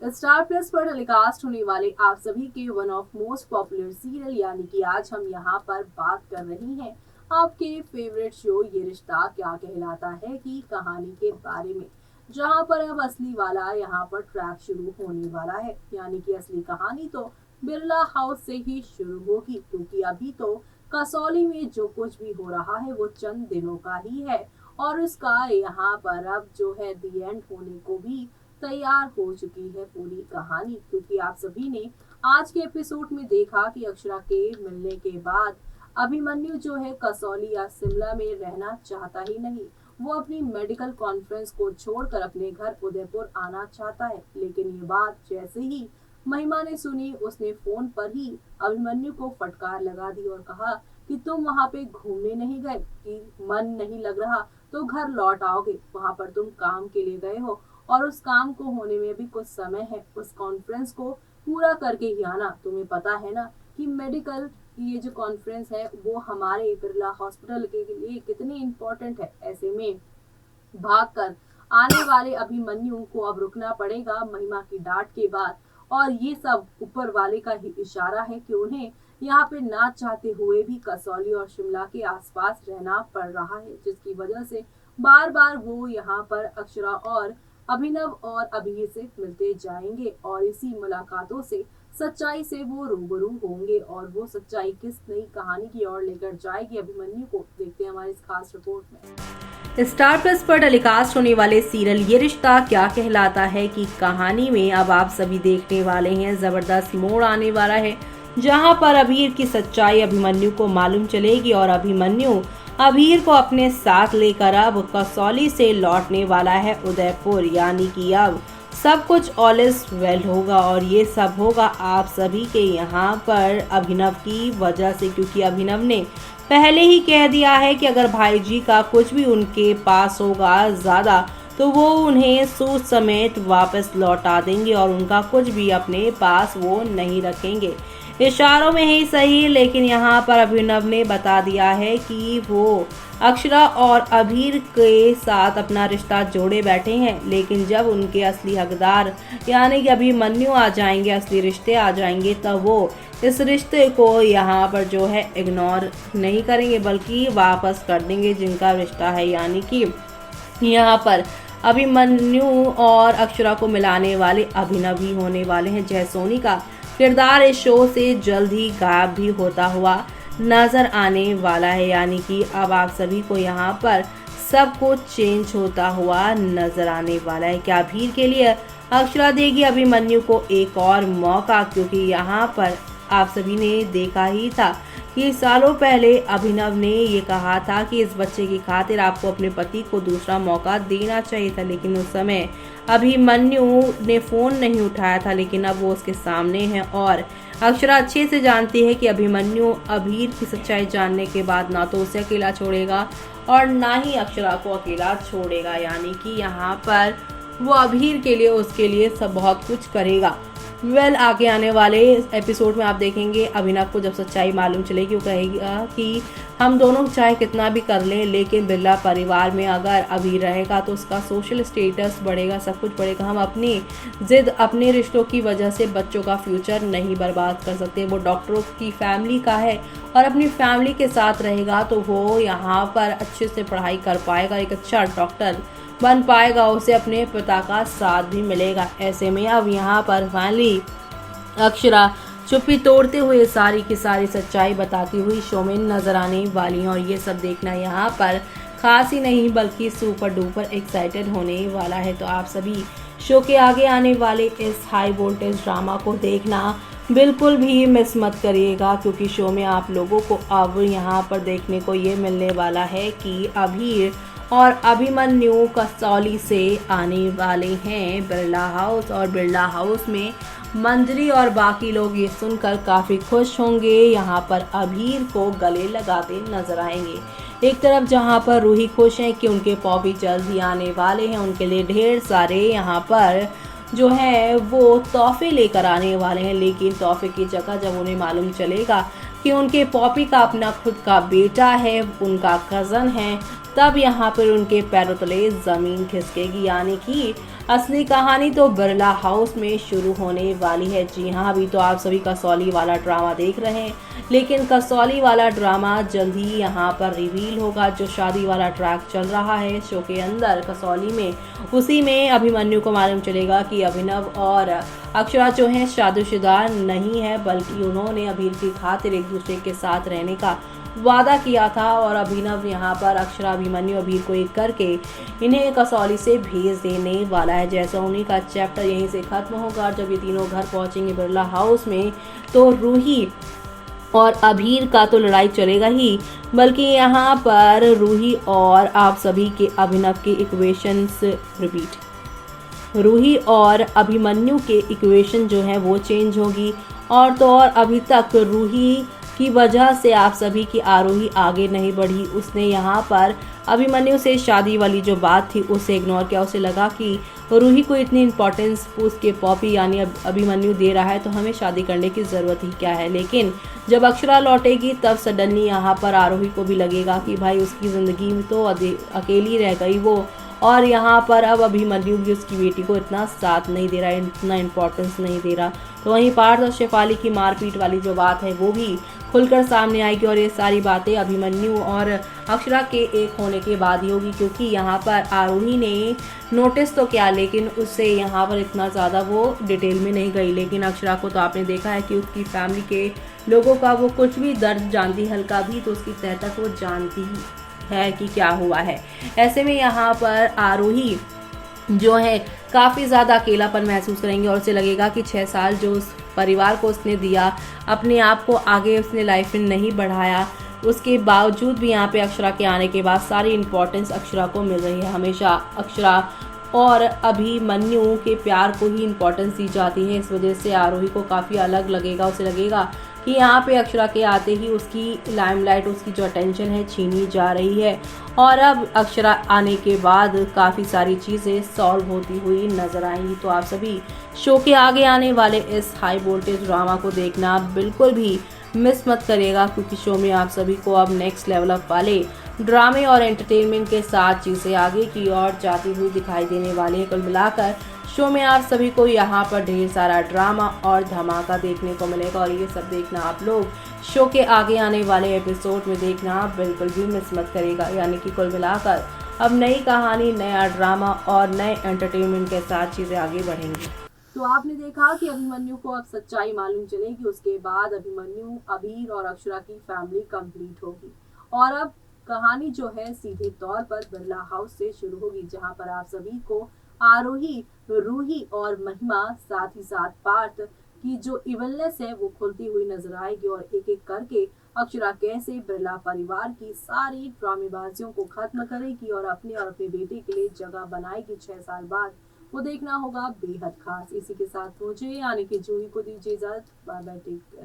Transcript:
Star plus पर telecast होने वाले आप सभी के one of most popular serial यानी कि आज हम यहाँ पर बात कर रहे हैं आपके फेवरेट शो ये रिश्ता क्या कहलाता है की कहानी के बारे में, जहाँ पर अब असली वाला यहाँ पर ट्रैक शुरू होने वाला है। यानी कि असली कहानी तो बिरला हाउस से ही शुरू होगी, क्योंकि अभी तो कसौली में जो कुछ भी हो रहा है वो चंद दिनों का ही है और उसका यहाँ पर अब जो है दी एंड होने को भी तैयार हो चुकी है पूरी कहानी। क्योंकि आप सभी ने आज के एपिसोड में देखा कि अक्षरा के मिलने के बाद अभिमन्यु जो है कसौली या शिमला में रहना चाहता ही नहीं, वो अपनी मेडिकल कॉन्फ्रेंस को छोड़कर अपने घर उदयपुर आना चाहता है। लेकिन ये बात जैसे ही महिमा ने सुनी, उसने फोन पर ही अभिमन्यु को फटकार लगा दी और कहा कि तुम वहाँ पे घूमने नहीं गए, कि मन नहीं लग रहा तो घर लौट आओगे, वहाँ पर तुम काम के लिए गए हो और उस काम को होने में भी कुछ समय है, उस कॉन्फ्रेंस को पूरा करके ही आना। तुम्हें पता है ना कि मेडिकल ये जो कॉन्फ्रेंस है वो हमारे बिरला हॉस्पिटल के लिए कितनी इम्पोर्टेंट है। ऐसे में भागकर आने वाले अभिमन्यु को अब रुकना पड़ेगा महिमा की डांट के बाद, और ये सब ऊपर वाले का ही इशारा है कि उन्हें यहाँ पे ना चाहते हुए भी कसौली और शिमला के आसपास रहना पड़ रहा है, जिसकी वजह से बार बार वो यहाँ पर अक्षरा और अभिनव और अभी से मिलते जाएंगे और इसी मुलाकातों से सच्चाई से वो रूबरू होंगे। और वो सच्चाई किस नई कहानी की ओर लेकर जाएगी अभिमन्यु को, देखते हैं हमारी इस खास रिपोर्ट में। स्टार प्लस पर टेलीकास्ट होने वाले सीरियल ये रिश्ता क्या कहलाता है की कहानी में अब आप सभी देखने वाले हैं जबरदस्त मोड़ आने वाला है, जहां पर अबीर की सच्चाई अभिमन्यु को मालूम चलेगी और अभिमन्यु अबीर को अपने साथ लेकर अब कसौली से लौटने वाला है उदयपुर। यानी कि अब सब कुछ ऑल इज वेल होगा और ये सब होगा आप सभी के यहाँ पर अभिनव की वजह से, क्योंकि अभिनव ने पहले ही कह दिया है कि अगर भाई जी का कुछ भी उनके पास होगा ज़्यादा तो वो उन्हें सूद समेत वापस लौटा देंगे और उनका कुछ भी अपने पास वो नहीं रखेंगे। इशारों में ही सही, लेकिन यहाँ पर अभिनव ने बता दिया है कि वो अक्षरा और अबीर के साथ अपना रिश्ता जोड़े बैठे हैं। लेकिन जब उनके असली हकदार यानी कि अभिमन्यु आ जाएंगे, असली रिश्ते आ जाएंगे, तब वो इस रिश्ते को यहाँ पर जो है इग्नोर नहीं करेंगे बल्कि वापस कर देंगे जिनका रिश्ता है। यानी कि यहाँ पर अभिमन्यु और अक्षरा को मिलाने वाले अभिनव ही होने वाले हैं। जय सोनी का किरदार इस शो से जल्द ही गायब भी होता हुआ नजर आने वाला है। यानी कि अब आप सभी को यहाँ पर सब कुछ चेंज होता हुआ नजर आने वाला है। क्या भीड़ के लिए अक्षरा देगी अभिमन्यु को एक और मौका, क्योंकि यहाँ पर आप सभी ने देखा ही था कि सालों पहले अभिनव ने ये कहा था कि इस बच्चे की खातिर आपको अपने पति को दूसरा मौका देना चाहिए था, लेकिन उस समय अभिमन्यु ने फोन नहीं उठाया था। लेकिन अब वो उसके सामने है और अक्षरा अच्छे से जानती है कि अभिमन्यु अबीर की सच्चाई जानने के बाद ना तो उसे अकेला छोड़ेगा और ना ही अक्षरा को अकेला छोड़ेगा। यानी कि यहाँ पर वो अबीर के लिए उसके लिए सब बहुत कुछ करेगा। आगे आने वाले एपिसोड में आप देखेंगे अभिनव को जब सच्चाई मालूम चलेगी वो कहेगा कि हम दोनों चाहे कितना भी कर लें, लेकिन बिरला परिवार में अगर अबीर रहेगा तो उसका सोशल स्टेटस बढ़ेगा, सब कुछ बढ़ेगा। हम अपनी जिद अपने रिश्तों की वजह से बच्चों का फ्यूचर नहीं बर्बाद कर सकते। वो डॉक्टरों की फैमिली का है और अपनी फैमिली के साथ रहेगा तो वो यहाँ पर अच्छे से पढ़ाई कर पाएगा, एक अच्छा डॉक्टर बन पाएगा, उसे अपने पिता का साथ भी मिलेगा। ऐसे में अब यहाँ पर फाइनली अक्षरा चुप्पी तोड़ते हुए सारी की सारी सच्चाई बताती हुई शो में नजर आने वाली हैं और ये सब देखना यहाँ पर खास ही नहीं बल्कि सुपर डुपर एक्साइटेड होने वाला है। तो आप सभी शो के आगे आने वाले इस हाई वोल्टेज ड्रामा को देखना बिल्कुल भी मिस मत करिएगा, क्योंकि शो में आप लोगों को अब यहाँ पर देखने को ये मिलने वाला है कि अबीर और अभिमन्यु कसौली से आने वाले हैं बिरला हाउस और बिरला हाउस में मंजरी और बाकी लोग ये सुनकर काफ़ी खुश होंगे। यहाँ पर अबीर को गले लगाते नजर आएंगे। एक तरफ जहाँ पर रूही खुश हैं कि उनके पॉपी जल्द ही आने वाले हैं, उनके लिए ढेर सारे यहाँ पर जो है वो तोहफे लेकर आने वाले हैं। लेकिन तोहफे की जगह जब उन्हें मालूम चलेगा कि उनके पॉपी का अपना खुद का बेटा है, उनका कज़न है, तब यहाँ पर उनके पैरों तले ज़मीन खिसकेगी। यानी कि असली कहानी तो बिरला हाउस में शुरू होने वाली है। जी हाँ, अभी तो आप सभी कसौली वाला ड्रामा देख रहे हैं, लेकिन कसौली वाला ड्रामा जल्द ही यहाँ पर रिवील होगा। जो शादी वाला ट्रैक चल रहा है शो के अंदर कसौली में, उसी में अभिमन्यु को मालूम चलेगा कि अभिनव और अक्षरा जो है शादीशुदा नहीं है, बल्कि उन्होंने अभीर की खातिर एक दूसरे के साथ रहने का वादा किया था। और अभिनव यहाँ पर अक्षरा अभिमन्यु अभीर को एक करके इन्हें कसौली से भेज देने वाला है। जैसा उन्हीं का चैप्टर यहीं से खत्म होगा। जब ये तीनों घर पहुंचेंगे बिरला हाउस में, तो रूही और अभीर का तो लड़ाई चलेगा ही, बल्कि यहाँ पर रूही और आप सभी के अभिनव के इक्वेशंस रूही और अभिमन्यु के इक्वेशन जो है वो चेंज होगी। और तो और अभी तक रूही की वजह से आप सभी की आरोही आगे नहीं बढ़ी। उसने यहाँ पर अभिमन्यु से शादी वाली जो बात थी उसे इग्नोर किया। उसे लगा कि रूही को इतनी इंपॉर्टेंस उसके पॉपी यानी अभिमन्यु दे रहा है, तो हमें शादी करने की ज़रूरत ही क्या है। लेकिन जब अक्षरा लौटेगी तब सडनली यहाँ पर आरोही को भी लगेगा कि भाई उसकी ज़िंदगी में तो अकेली रह गई वो, और यहाँ पर अब अभिमन्यु भी उसकी बेटी को इतना साथ नहीं दे रहा है, इतना इम्पोर्टेंस नहीं दे रहा। तो वहीं पार्थ और शेफाली की मारपीट वाली जो बात है वो भी खुलकर सामने आएगी। और ये सारी बातें अभिमन्यु और अक्षरा के एक होने के बाद ही होगी, क्योंकि यहाँ पर आरोही ने नोटिस तो किया, लेकिन उससे यहाँ पर इतना ज़्यादा वो डिटेल में नहीं गई। लेकिन अक्षरा को तो आपने देखा है कि उसकी फैमिली के लोगों का वो कुछ भी दर्द जानती, हल्का भी, तो उसकी तह तक वो जानती ही है कि क्या हुआ है। ऐसे में यहाँ पर आरोही जो है काफ़ी ज़्यादा अकेलापन महसूस करेंगे, और उसे लगेगा कि 6 साल जो उस परिवार को उसने दिया, अपने आप को आगे उसने लाइफ में नहीं बढ़ाया, उसके बावजूद भी यहाँ पे अक्षरा के आने के बाद सारी इम्पोर्टेंस अक्षरा को मिल रही है। हमेशा अक्षरा और अभिमन्यु के प्यार को ही इम्पोर्टेंस दी जाती है। इस वजह से आरोही को काफ़ी अलग लगेगा। उसे लगेगा कि यहाँ पे अक्षरा के आते ही उसकी लाइमलाइट, उसकी जो अटेंशन है छीनी जा रही है। और अब अक्षरा आने के बाद काफ़ी सारी चीज़ें सॉल्व होती हुई नज़र आएंगी। तो आप सभी शो के आगे आने वाले इस हाई वोल्टेज ड्रामा को देखना बिल्कुल भी मिस मत करिएगा, क्योंकि शो में आप सभी को अब नेक्स्ट लेवल अप वाले ड्रामे और एंटरटेनमेंट के साथ चीज़ें आगे की ओर जाती हुई दिखाई देने वाली है। कुल मिलाकर शो में आप सभी को यहाँ पर ढेर सारा ड्रामा और धमाका देखने को मिलेगा, और ये सब देखना आप लोग शो के आगे आने वाले एपिसोड में देखना बिल्कुल भी मिस मत करेगा। यानी कि कुल मिलाकर अब नई कहानी, नया ड्रामा और नए एंटरटेनमेंट के साथ चीज़ें आगे बढ़ेंगी। तो आपने देखा कि अभिमन्यु को अब सच्चाई मालूम चलेगी। उसके बाद अभिमन्यु, अभीर और अक्षरा की फैमिली कंप्लीट होगी, और अब कहानी जो है सीधे तौर पर बिरला हाउस से शुरू होगी, जहां पर आप सभी को आरोही, रूही और महिमा, साथ ही साथ पार्थ की जो इवलनेस है वो खुलती हुई नजर आएगी। और एक एक करके अक्षरा कैसे बिरला परिवार की सारी ड्रामेबाजियों को खत्म करेगी और अपने बेटे के लिए जगह बनाएगी 6 साल बाद, वो देखना होगा बेहद खास। इसी के साथ मुझे यानी कि जूही को दीजिए इजाजत। Bye bye, take care.